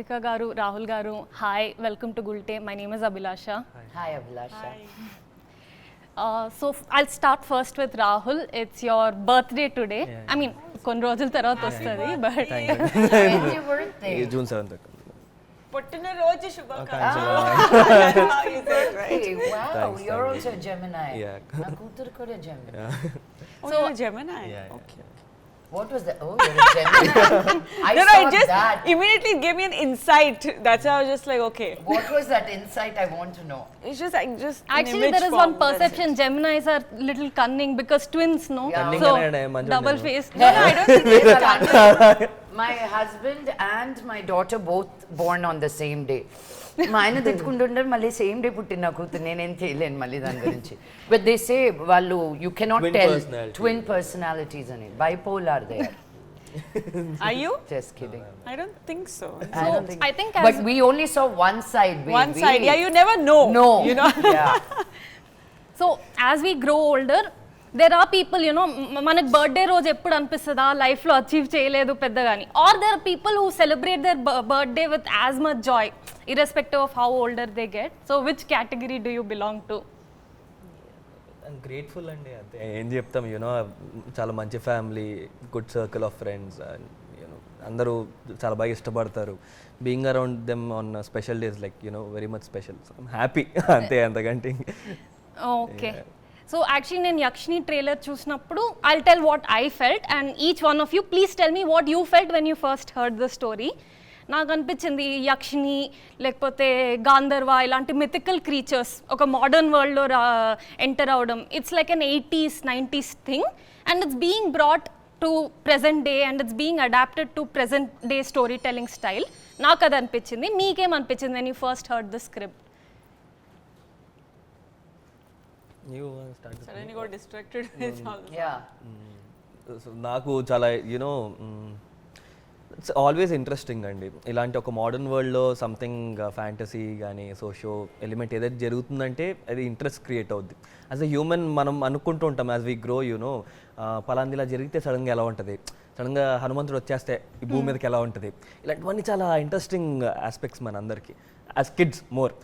Vedhika garu, Rahul garu. Hi, welcome to Gulte. My name is Abhilasha. Hi, Abhilasha. So I'll start first with Rahul. It's your birthday today. Yeah. I mean, కొన్ని రోజుల తర్వాత వస్తుంది, but When's your birthday? June 7th. పుట్టినరోజు శుభాకాంక్షలు. Ah, How you say it, right? Hey, wow, Thanks, you're thank also a Gemini. Yeah. Na కూతురు కూడా Gemini. Oh, you're a Gemini. Yeah. Okay. What was that? Oh, you're a Gemini. I No, saw it just that. immediately gave me an insight. That's how I was just like, okay. What was that insight? I want to know. It's just like just an actually image there is form. one perception. Geminis are little cunning because twins, no? Yeah. Cunning So and manchu double nenu. face. No, I don't think it's cunning. My husband and my daughter both born on the same day. మా ఆయన తెచ్చుకుంటుంటారు మళ్ళీ same day పుట్టిన కూతురు నేనేం చేయలేను మళ్ళీ దాని గురించి బట్ దే సే వాళ్ళు you cannot Twin tell personality. Twin personalities అని bipolar they Are you? Just kidding I don't think so. So I think as but we only saw one side One side. Yeah, you never know. no You know? yeah so as we grow older, there are people, you know, మనకు birthday రోజు ఎప్పుడు అనిపిస్తుందా లైఫ్లో achieve చేయలేదు పెద్దగాని, or there are people who celebrate their birthday with as much joy irrespective of how older they get. So which category do you belong to? Grateful అండి, అంతే ఏం చెప్తాం. యూనో చాలా మంచి family, good circle of friends, you know అందరూ చాలా బాగా ఇష్టపడతారు. Being around them on special days like you know very much special. Happy అంతే, అంతకంటే ఓకే. సో యాక్చువల్లీ నేను యక్షిని ట్రైలర్ చూసినప్పుడు I'll tell what I felt and each one of you please tell me what you felt when you first heard the story. నాకు అనిపించింది యక్షిని లేకపోతే గాంధర్వ ఇలాంటి mythical creatures ఒక modern వరల్డ్లో ఎంటర్ అవడం, it's like an 80s 90s thing and it's being brought to present day and it's being adapted to present day story telling style. నాకు అది అనిపించింది. మీకేమనిపించింది when you first heard the script? Suddenly got distracted with all this. yeah నాకు చాలా you know it's always interesting అండి. ఇలాంటి ఒక modern వరల్డ్లో సంథింగ్ ఫ్యాంటసీ కానీ సోషో ఎలిమెంట్ ఏదైతే జరుగుతుందంటే అది ఇంట్రెస్ట్ క్రియేట్ అవుద్ది. యాజ్ అ హ్యూమన్ మనం అనుకుంటూ ఉంటాం యాజ్ వీ గ్రో యూనో పలాంది ఇలా జరిగితే సడన్గా ఎలా ఉంటుంది, సడన్గా హనుమంతుడు వచ్చేస్తే ఈ భూమి మీదకి ఎలా ఉంటుంది, ఇలాంటివన్నీ చాలా ఇంట్రెస్టింగ్ ఆస్పెక్ట్స్ మన అందరికీ as kids more.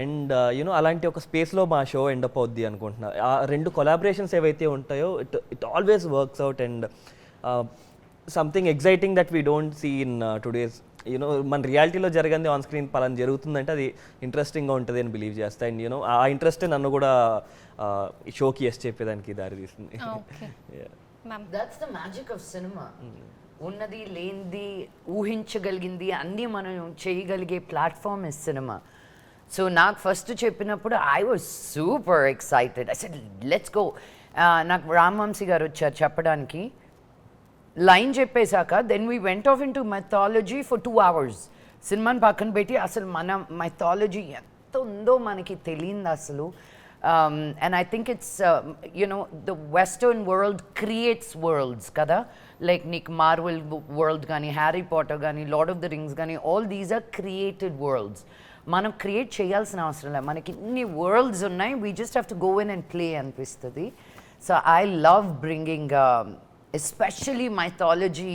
And you know అలాంటి ఒక స్పేస్లో మా షో ఎండప్ అవుద్ది అనుకుంటున్నా. ఆ రెండు కొలాబరేషన్స్ ఏవైతే ఉంటాయో it always works out and something exciting that we don't see in today's you know మన రియాలిటీలో జరిగింది ఆన్ స్క్రీన్ పలానా జరుగుతుందంటే అది ఇంట్రెస్టింగ్గా ఉంటుంది అని బిలీవ్ చేస్తా. అండ్ యూనో ఆ ఇంట్రెస్ట్ నన్ను కూడా ఈ షోకి ఎస్ చెప్పేదానికి దారి తీస్తుంది. that's the magic of cinema ఉన్నది లేనిది ఊహించగలిగింది అన్నీ మనం చేయగలిగే ప్లాట్ఫామ్ ఇస్ సినిమా. సో నాకు ఫస్ట్ చెప్పినప్పుడు I was super excited. I said let's go. నాకు రామ్వంశీ గారు వచ్చారు చెప్పడానికి. లైన్ చెప్పేశాక then we went off into methodology for 2 hours. సినిమాని పక్కన పెట్టి అసలు మన మెథాలజీ ఎంత ఉందో మనకి తెలియదు అసలు. And I think it's, you know, the Western world creates worlds, kada? Like Nick Marvel world gani, Harry Potter gani, Lord of the Rings gani, all these are created worlds. Manam create cheyalsina avasaram le. Manaki inni worlds unnai, we just have to go in and play anpistadi. So I love bringing especially mythology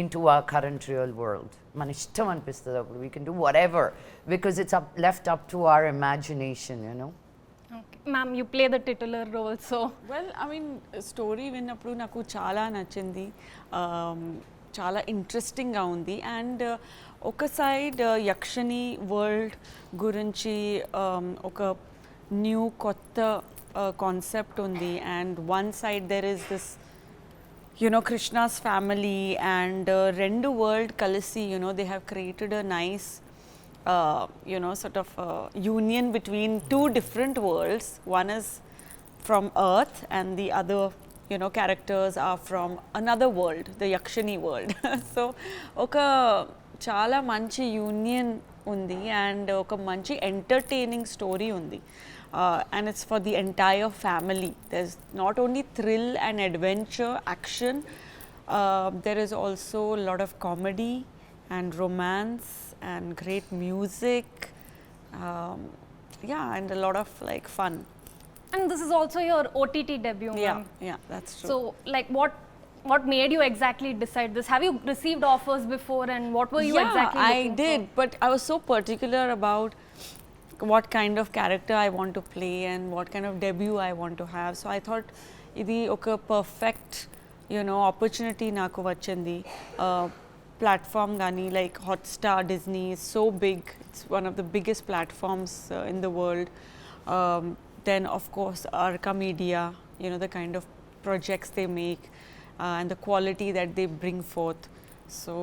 into our current real world. మన ఇష్టం అనిపిస్తుంది అప్పుడు. We can do whatever because it's left up to our imagination, you know. Okay. Ma'am, you play the titular role, so Well, I mean, story విన్నప్పుడు నాకు చాలా నచ్చింది, చాలా ఇంట్రెస్టింగ్గా ఉంది. అండ్ ఒక సైడ్ యక్షిని వరల్డ్ గురించి ఒక న్యూ కొత్త కాన్సెప్ట్ ఉంది. And one side there is this Krishna's family and rendu world kalisi, they have created a nice sort of union between two different worlds. One is from earth and the other characters are from another world, the Yakshini world. So oka chala manchi union undi and oka manchi entertaining story undi. And it's for the entire family. There's not only thrill and adventure, action, there is also a lot of comedy and romance and great music, and a lot of like fun. and this is also your OTT debut, ma'am. Yeah, that's true. So like what what made you exactly decide this? Have you received offers before, and what were you exactly I looking did, but I was so particular about what kind of character I want to play and what kind of debut I want to have. So I thought ఇది ఒక perfect, you know, opportunity నాకు వచ్చింది. Platform gani like Hotstar, Disney is so big. It's one of the biggest platforms in the world. Then of course Arka Media, you know, the kind of projects they make and the quality that they bring forth. So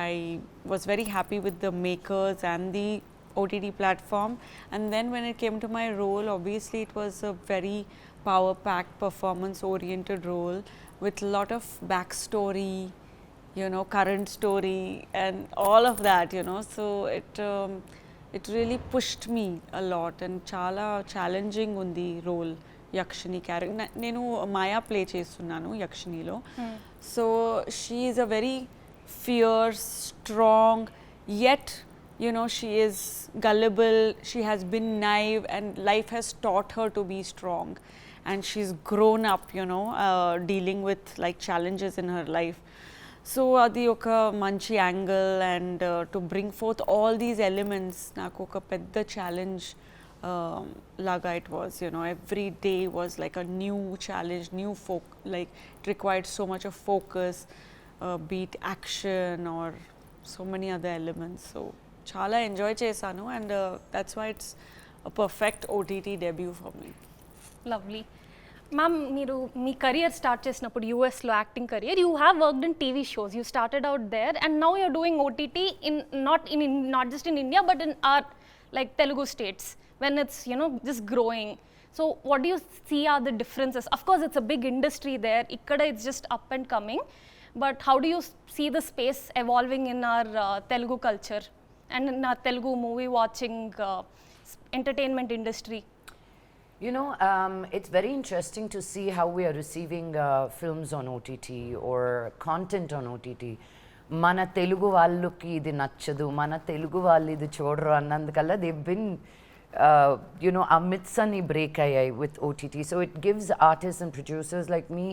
I was very happy with the makers and the OTT platform. And then when it came to my role, obviously it was a very power-packed, performance-oriented role with a lot of backstory, you know, current story and all of that, you know. So it really pushed me a lot and chala challenging undi role. Yakshini character. నేను Maya play చేస్తున్నాను యక్షినిలో. So she is a very fierce, strong, yet you know she is gullible, she has been naive and life has taught her to be strong and she's grown up, you know, dealing with like challenges in her life. So adi oka manchi angle and to bring forth all these elements naku oka pedda challenge laga it was, you know. Every day was like a new challenge, new like it required so much of focus, be it action or so many other elements. So chala enjoy chesanu and that's why it's a perfect OTT debut for me. Lovely. Ma'am, మీరు మీ career start చేసినప్పుడు యూఎస్లో acting career, you have worked in TV shows, you started out there and now you're doing OTT in not just in India but in or like Telugu states when it's, you know, just growing. So what do you see are the differences? Of course it's a big industry there, ikkada it's just up and coming, but how do you see the space evolving in our Telugu culture and in our Telugu movie watching entertainment industry? You know, it's very interesting to see how we are receiving films on OTT or content on OTT. మన తెలుగు వాళ్ళకి ఇది నచ్చదు, మన తెలుగు వాళ్ళు ఇది చూడరు అన్నందుకల్లా they've been you know, our myths ani break ayyai with OTT. So it gives artists and producers like me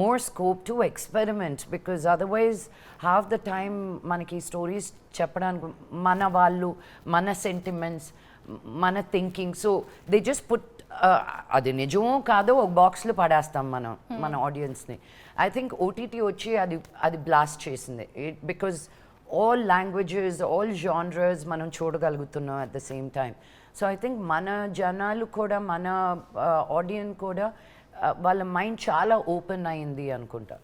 more scope to experiment, because otherwise half the time manaki stories cheppadaniki mana vallu, mana sentiments, mana thinking, so they just put adi nijamo kaado ok box lo padastam mana audience ni. I think OTT వచ్చి అది blast చేసింది, because all languages, all genres మనం చూడగలుగుతున్నాం at the same time. So I think మన జనాలు కూడా, మన audience కూడా వాళ్ళ మైండ్ చాలా ఓపెన్ అయింది అనుకుంటా.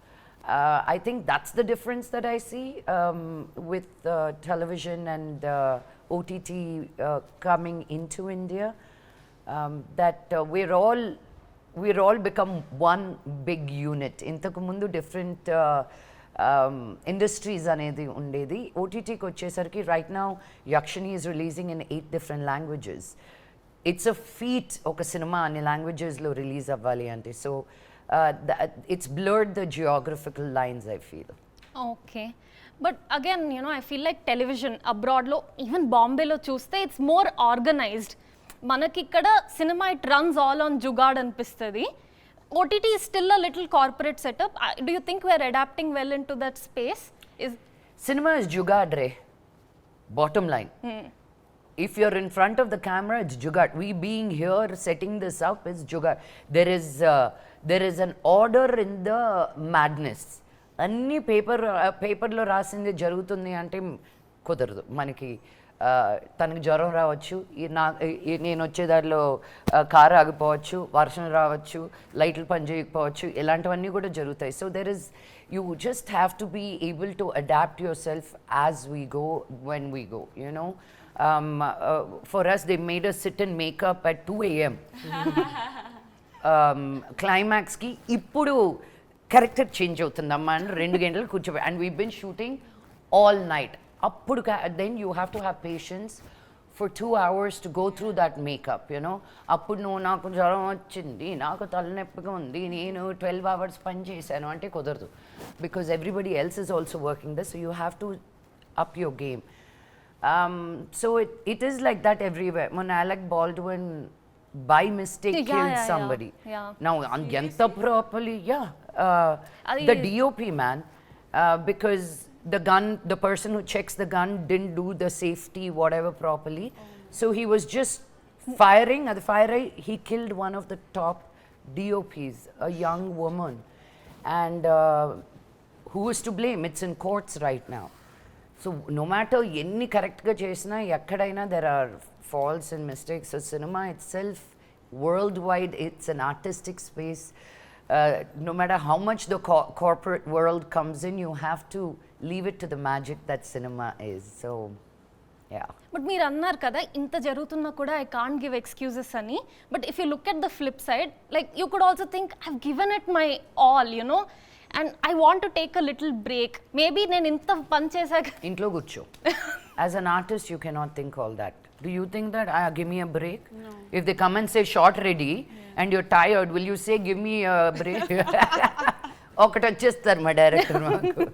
I think that's the difference that I see with television and OTT coming into India, that we're all become one big unit. Intaku mundu different industries anedi undedi. OTT ki vachesariki right now Yakshini is releasing in 8 different languages. It's a feat oka cinema ani languages lo release avvali ante. So it's blurred the geographical lines, I feel. Okay, but again, you know, I feel like television abroad lo, even Bombay lo chuste, it's more organized. మనకి ఇక్కడ cinema it runs all on jugaad అనిపిస్తుంది. OTT is still a little corporate setup. Do you think we are adapting well into that space? Cinema is jugaad re, bottom line. If you're in front of the camera, it's jugaad. We being here setting this up is jugaad. There is an order in the madness. అన్ని పేపర్లో రాసింది జరుగుతుంది అంటే కుదరదు మనకి. తనకి జ్వరం రావచ్చు, నేను వచ్చేదారిలో కారు ఆగిపోవచ్చు, వర్షం రావచ్చు, లైట్లు పని చేయకపోవచ్చు, ఇలాంటివన్నీ కూడా జరుగుతాయి. So there is, you just have to be able to adapt yourself as we go, when we go, you know. For us they made us sit and makeup at 2 AM. క్లైమాక్స్కి ఇప్పుడు character change అవుతుందమ్మా అని 2 గంటలు కూర్చోబెట్టి, and we been shooting all night. అప్పుడు then you have to have patience for 2 hours to go through that makeup, you know. అప్పుడు నువ్వు నాకు జ్వరం వచ్చింది, నాకు తలనొప్పిగా ఉంది, నేను 12 hours పని చేశాను అంటే కుదరదు, because everybody else is also working this, so you have to up your game. So it is like that everywhere. When Alec Baldwin by mistake killed somebody. Yeah. Now anta properly, the DOP man, because the person who checks the gun didn't do the safety whatever properly. So he was just firing at the fire. He killed one of the top DOPs, a young woman. And who is to blame? It's in courts right now. So no matter enni correct ga chesina ekkadaina there are faults and mistakes. So cinema itself worldwide, it's an artistic space. No matter how much the corporate world comes in, you have to leave it to the magic that cinema is. So yeah. But మీరు అన్నారు కదా ఇంత జరుగుతున్నా కూడా I can't give excuses అని. But if you look at the flip side, like you could also think I have given it my all, you know, and I want to take a little break. Maybe నేను ఇంత పని చేశాక ఇంట్లో కూర్చో. As an artist, you cannot think all that. Do you think that, give me a break? No. If they come and say shot ready and you're tired, will you say give me a break? ఒకటి వచ్చేస్తారు మా director మాకు.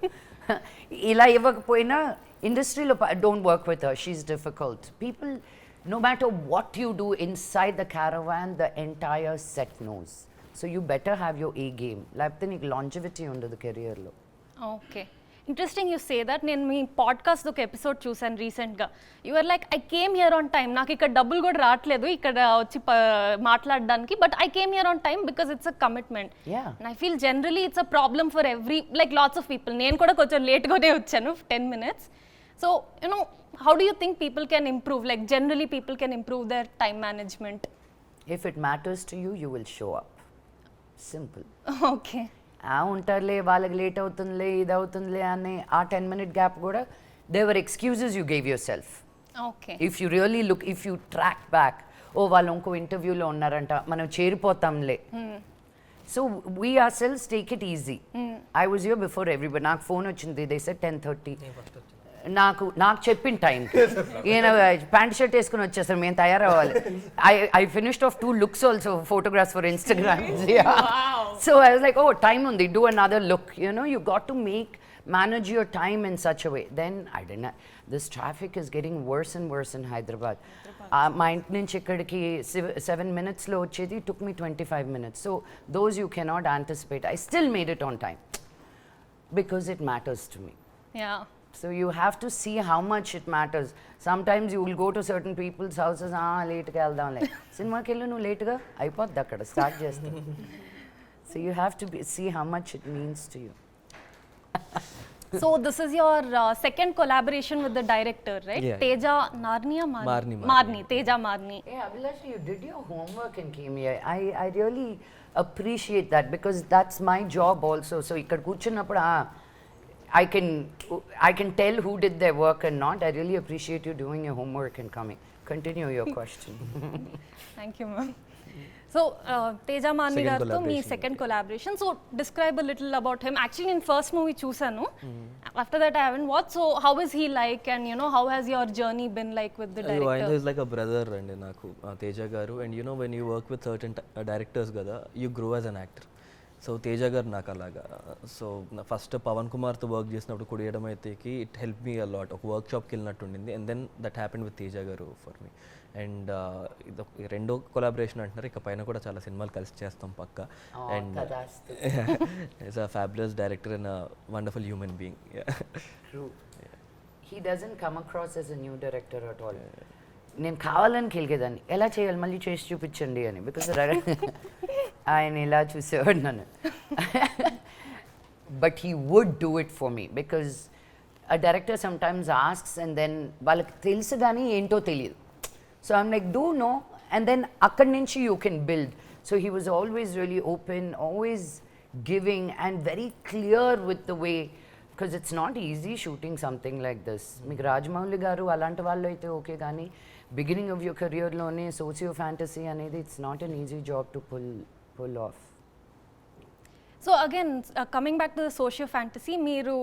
ఇలా ఇవ్వకపోయినా ఇండస్ట్రీలో don't work with her, she's difficult. People, no matter what you do inside the caravan, the entire set knows. So you better have your A game. లేకపోతే నీకు longevity ఉండదు కెరియర్లో. Okay, interesting you say that. నేను మీ podcast ఒక episode చూసాను రీసెంట్గా. Your like I came here on time. నాకు ఇక్కడ డబ్బులు కూడా రావట్లేదు ఇక్కడ వచ్చి మాట్లాడడానికి, but I came here on time because it's a commitment. And I feel generally it's a problem for every, like lots of people. నేను కూడా కొంచెం లేట్గానే వచ్చాను, 10 minutes. So you know, how do you think people can improve, like generally people can improve their time management? If it matters to you, you will show up. Simple. Okay, ఉంటారులే వాళ్ళకి late అవుతుందిలే ఇది అవుతుందిలే అని ఆ 10-minute gap కూడా they were excuses you gave yourself. Okay, if you really look, if you track back, ఓ వాళ్ళు ఇంకో ఇంటర్వ్యూలో ఉన్నారంట, మనం చేరిపోతాంలే. So we are cells take it easy. I was here before everybody. నాకు ఫోన్ వచ్చింది, దే సెడ్ 10:30. నాకు చెప్పిన టైంకి ఈయన ప్యాంట్ షర్ట్ వేసుకుని వచ్చేస్తారు, మేము తయారవ్వాలి. I finished off 2 looks also, photographs for Instagram. So I was like, oh, time undi, do another look. You know, you got to manage your time in such a way. Then I didn't. This traffic is getting worse and worse in Hyderabad. My ఇంటి నుంచి ఇక్కడికి 7 minutes లో వచ్చేది took me 25 minutes. So those you cannot anticipate. I still made it on time because it matters to me. yeah. So you have to see how much it matters. Sometimes you will go to certain people's houses, లేట్గా వెళ్దాంలే, సినిమాకి వెళ్ళు నువ్వు లేట్గా అయిపోద్ది అక్కడ start చేస్తా. So you have to see how much it means to you. So this is your second collaboration with the director, right? Yeah. Teja Marini. Marini. Teja Marini. Hey Abhilasha, you did your homework and came here. I really appreciate that because that's my job also. So ikkada కూర్చున్నప్పుడు I can tell who did their work and not. I really appreciate you doing your homework and coming. Continue your question. Thank you, ma'am. So Teja Marini Second garto me collaboration. second collaboration. So describe a little about him. Actually in first movie చూసాను. After that I haven't watched. So how is he like, and you know, how has your journey been like with the director? ఆయన is like a brother అండి నాకు, Teja garu. And you know when you work with certain directors కదా, you grow as an actor. So Teja garu నాకు అలాగా. So first Pavan కుమార్తో work చేసినప్పుడు కుడియడం అయితేకి it help me a lot. ఒక వర్క్ షాప్కి వెళ్ళినట్టు ఉండింది. And then that happened with Teja garu for me. And ఇది రెండో కొలాబరేషన్ అంటున్నారు, ఇక పైన కూడా చాలా సినిమాలు కలిసి చేస్తాం పక్క. And it's a fabulous director and a wonderful human being. True. He doesn't come across as a new director at all. నేను కావాలని కెలిగేదాన్ని, ఎలా చేయాలి మళ్ళీ చేసి చూపించండి అని, బికాస్ ఆయన ఇలా చూసేవాడు నన్ను. But he would do it for me because a director sometimes asks and then వాళ్ళకి తెలుసు కానీ ఏంటో తెలియదు. So I'm like do know, and then అక్కడి నుంచి you can build. So he was always really open, always giving and very clear with the way. Because it's not easy shooting something like this. మీకు రాజమౌళి గారు అలాంటి వాళ్ళు అయితే okay, కానీ beginning of your కెరియర్లోనే socio fantasy అనేది it's not an easy job to pull off. So again, coming back to the socio fantasy, మీరు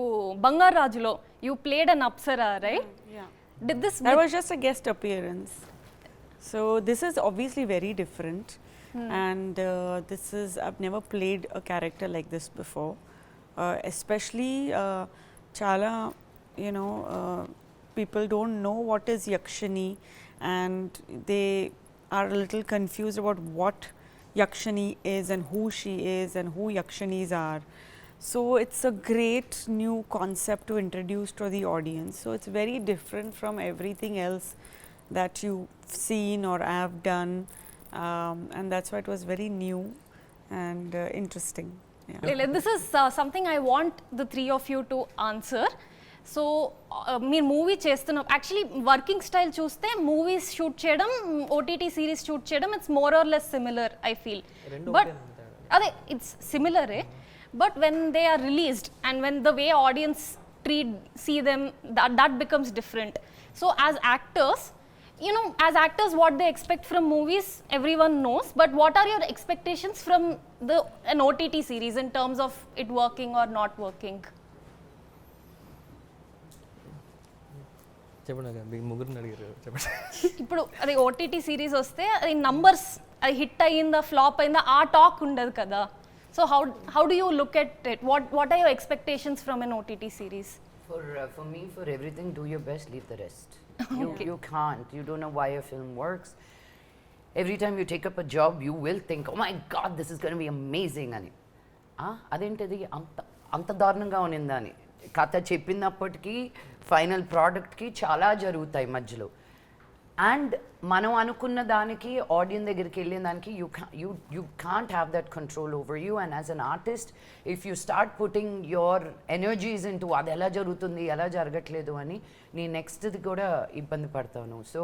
బంగారు రాజులో you played an apsara, right? Yeah. Did this That was just a guest appearance. So this is obviously very different, and this is, I've never played a character like this before. Especially chala, you know, people don't know what is Yakshini, and they are a little confused about what Yakshini is and who she is and who Yakshinis are. So it's a great new concept to introduce to the audience. So it's very different from everything else that you've seen or have done, and that's why it was very new and interesting. Yeah. This is something I want the three of you to answer. So మీరు movie చేస్తున్న actually working style చూస్తే movies shoot చేయడం, OTT series shoot చేయడం, it's more or less similar I feel. But అదే it's సిమిలరే, but when they are released and when the way audience see them, that becomes different. So as actors, you know, as actors what they expect from movies everyone knows, but what are your expectations from an OTT series in terms of it working or not working? చెప్పండి, ముగ్గురిని అడిగారు, చెప్పండి. ఇప్పుడు అది OTT series వస్తే అది numbers, అది hit అయ్యిందా ఫ్లాప్ అయిందా ఆ టాక్ ఉండదు కదా. So how do you look at it? What are your expectations from an OTT series? For me, for everything, do your best, leave the rest. You can't. You don't know why a film works. Every time you take up a job, you will think, oh my God, this is going to be amazing. అని అదేంటిది అంత దారుణంగా ఉన్నిందా అని కథ చెప్పినప్పటికీ final ప్రోడక్ట్కి చాలా జరుగుతాయి మధ్యలో. అండ్ మనం అనుకున్న దానికి ఆడియన్స్ దగ్గరికి వెళ్ళిన దానికి you can't have that control over you. And as an artist, if you start putting your energies into అది ఎలా జరుగుతుంది ఎలా జరగట్లేదు అని నీ నెక్స్ట్ది కూడా ఇబ్బంది పడతాను. సో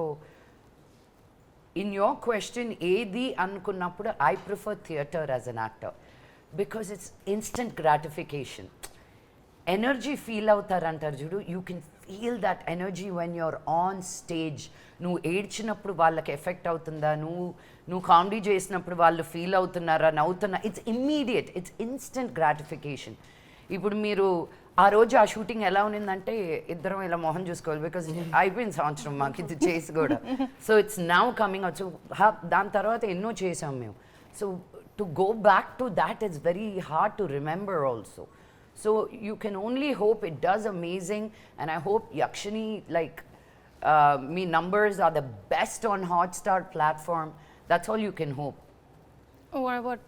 ఇన్ యోర్ క్వశ్చన్ ఏది అనుకున్నప్పుడు I prefer theatre as an actor because it's instant gratification. Energy feel అవుతారంటారు చూడు, you can feel that energy when you're on stage. నువ్వు ఏడ్చినప్పుడు వాళ్ళకి ఎఫెక్ట్ అవుతుందా, నువ్వు కామెడీ చేసినప్పుడు వాళ్ళు ఫీల్ అవుతున్నారా, నవ్వుతున్నా, it's immediate, it's instant gratification. ఇప్పుడు మీరు ఆ రోజు ఆ షూటింగ్ ఎలా ఉన్నిందంటే ఇద్దరం ఇలా మొహం చూసుకోవాలి, బికాజ్ అయిపోయింది సంవత్సరం మాకు ఇది చేసి కూడా. So it's now coming out. So దాని తర్వాత ఎన్నో చేసాం మేము. So to go back to that it's very hard to remember also. So you can only hope it does amazing, and I hope Yakshini, like me numbers are the best on Hotstar platform. That's all you can hope. What about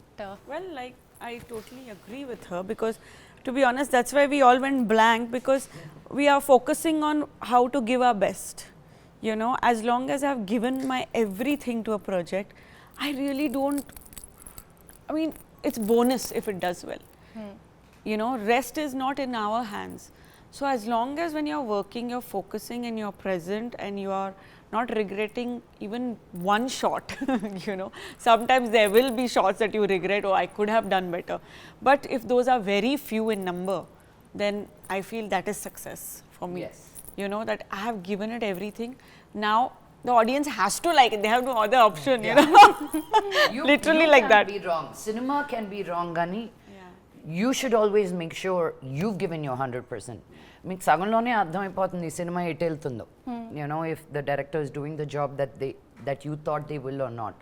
Well, like I totally agree with her, because to be honest, that's why we all went blank, because we are focusing on how to give our best. You know, as long as I've given my everything to a project, I really don't, I mean, it's bonus if it does well. You know, rest is not in our hands. So as long as when you're working, you're focusing and you're present and you are not regretting even one shot, you know, sometimes there will be shots that you regret, oh I could have done better. But if those are very few in number, then I feel that is success for me. Yes. You know, that I have given it everything. Now the audience has to like it, they have no other option, you know. Literally you like can that. be wrong. Cinema can be wrong, Gani. You should always make sure you've given your 100%. మీకు సగంలోనే అర్థమైపోతుంది ఈ cinema ఎటు వెళ్తుందో. You know, if the director is doing the job that you thought they will or not.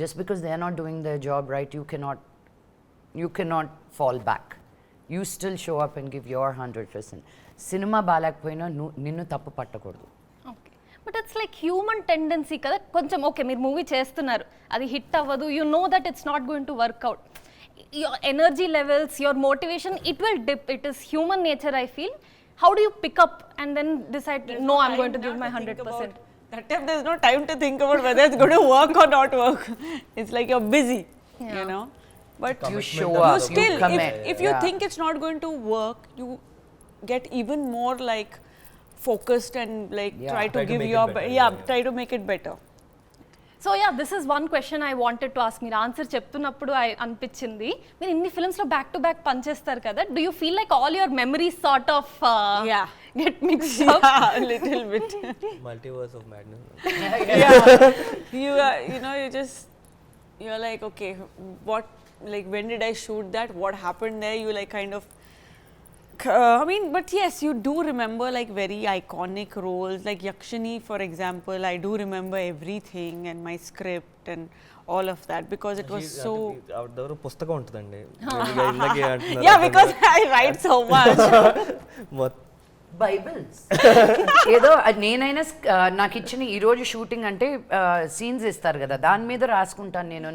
Just because they are not doing their job right, you cannot fall back. You still show up and give your 100%. Cinema బాగాలేకపోయినా నిన్ను తప్పు పట్టకూడదు. Okay, but it's like human tendency కదా. కొంచెం okay మీరు movie చేస్తున్నారు, అది hit అవ్వదు, you know that it's not going to work out. Your energy levels, your motivation, it will dip. It is human nature, I feel. How do you pick up and then decide, no, I'm going to give my 100%? That time there's no time to think about whether it's going to work or not work. It's like you're busy, you know. But You show up, you still, you commit. if you think it's not going to work, you get even more like focused and like try to give your try to make it better. So yeah, this is one question I wanted to ask. మీరు answer చెప్తున్నప్పుడు అనిపించింది, మీరు ఇన్ని ఫిల్మ్స్లో back to back పనిచేస్తారు కదా, do you feel like all your memories sort of get mixed up? Yeah, a little bit. Multiverse of madness. Yeah, you know, you're like, okay, what, like when did I shoot that? What happened there? You like kind of, I mean, but yes, you do remember like very iconic roles, like Yakshini, for example. I do remember everything and my script and all of that, because it was so. దగ్గర పుస్తకం ఉంటుందండి. Yeah, because I write so much. Bibles ఏదో నేనైనా నాకు ఇచ్చిన ఈరోజు shooting అంటే scenes ఇస్తారు కదా, దాని మీద రాసుకుంటాను నేను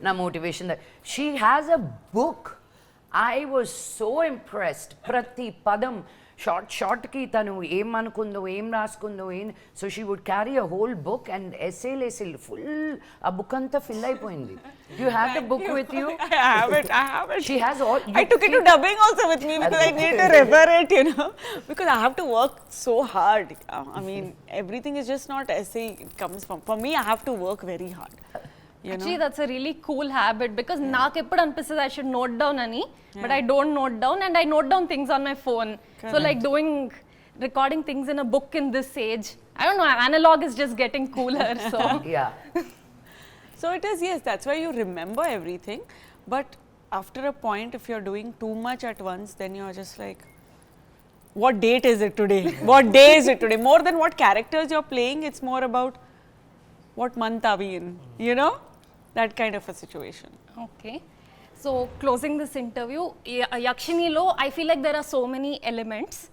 నా motivation. She has a book. I was so impressed. ప్రతి పదం షార్ట్కి తను ఏం అనుకుందో, ఏం రాసుకుందో, so she would carry a whole book and ఎస్సేలు ఫుల్, ఆ బుక్ అంతా ఫిల్ అయిపోయింది. You have the book with you? I have it. She has all. I took it to dubbing also with me because I need to refer it, you know, because I have to work so hard. I mean, everything is just not essay. It comes from. For me, I have to work very hard. Actually, that's a really cool habit because నాకు ఎప్పుడు అనిపిస్తుంది I should note down అని, but I don't note down, and I note down things on my phone. Correct. So like recording things in a book in this age, I don't know, analog is just getting cooler. So Yeah. So it is, yes, that's why you remember everything. But after a point, if you're doing too much at once, then you're just like, what date is it today? What day is it today? More than what characters you're playing, it's more about what month are we in, you know? That kind of a situation. okay, so closing this interview, Yakshini lo I feel like there are so many elements.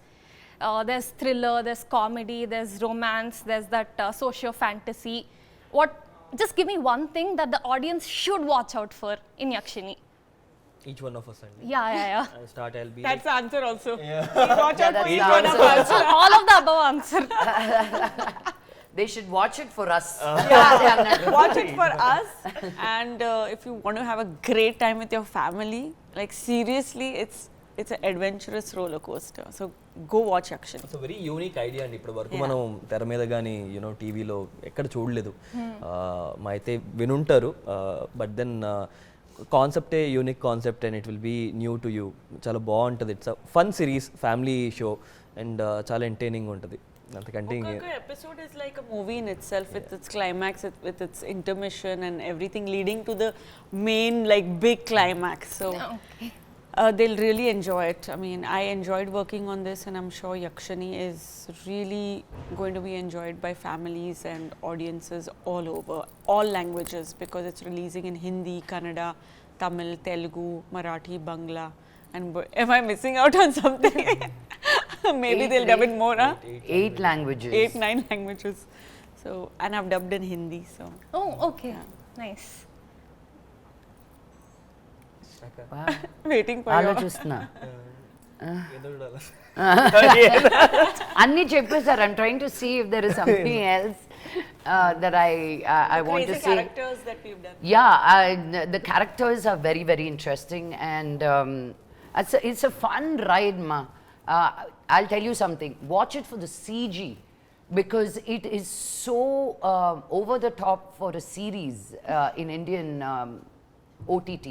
There's thriller, there's comedy, there's romance, there's that socio fantasy. Just give me one thing that the audience should watch out for in Yakshini. Each one of us అండి. Yeah. I'll start. I'll be That's the answer also. Watch out for that's each the one of us. So all of the above answer. They should watch it for us. Watch it for us. And if you want to have a great time with your family, like seriously, it's an adventurous roller coaster. So go watch Yakshini. It's very unique idea అండి. ఇప్పుడు వరకు మనం తెర మీద కానీ you know టీవీలో ఎక్కడ చూడలేదు. మా అయితే వినుంటారు, బట్ దెన్ కాన్సెప్టే unique concept and it will be new to you. చాలా బాగుంటుంది. It's fun series, family show, and చాలా ఎంటర్టైనింగ్ ఉంటుంది. అంతకంటే Episode is like a movie in itself, with its climax, with its intermission and everything leading to the main like big climax. So Okay. they'll really enjoy it. I mean, I enjoyed working on this, and I'm sure Yakshini is really going to be enjoyed by families and audiences all over, all languages, because it's releasing in Hindi, Kannada, Tamil, Telugu, Marathi, Bangla, and am I missing out on something? Maybe they'll dub it more, huh? 8 languages. 8-9 languages. So, and I've dubbed in Hindi, so. Oh, okay. Nice. Wow. Waiting for you. ఆలోచిస్తున్నా. అన్నీ చెప్పేశారు. I'm trying to see if there is something else that I want to Crazy say. characters that we've done. Yeah, the characters are very, very interesting, and it's a fun ride, ma. I'll tell you something. Watch it for the CG, because it is so over the top for a series in Indian OTT.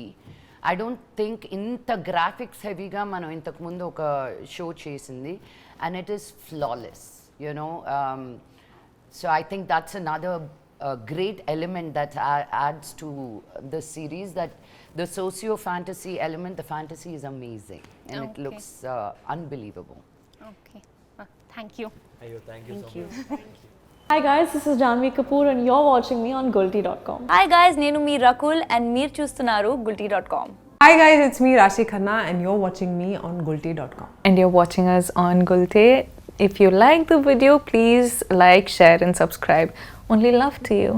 I don't think inta graphics heavyga mano intaku mundu oka show chesindi, and it is flawless, you know. So I think that's another great element that adds to the series, that the socio fantasy element, the fantasy is amazing, and it Okay. looks unbelievable. Okay. Thank you. అయ్యో thank you so much. Hi guys, this is Janvi Kapoor and you're watching me on Gulte.com. Hi guys, నేను మీ Rakul and మీరు చూస్తున్నారు Gulte.com. Hi guys, it's me Rashi Khanna and you're watching me on Gulte.com. And you're watching us on Gulte. If you like the video, please like, share and subscribe. Only love to you.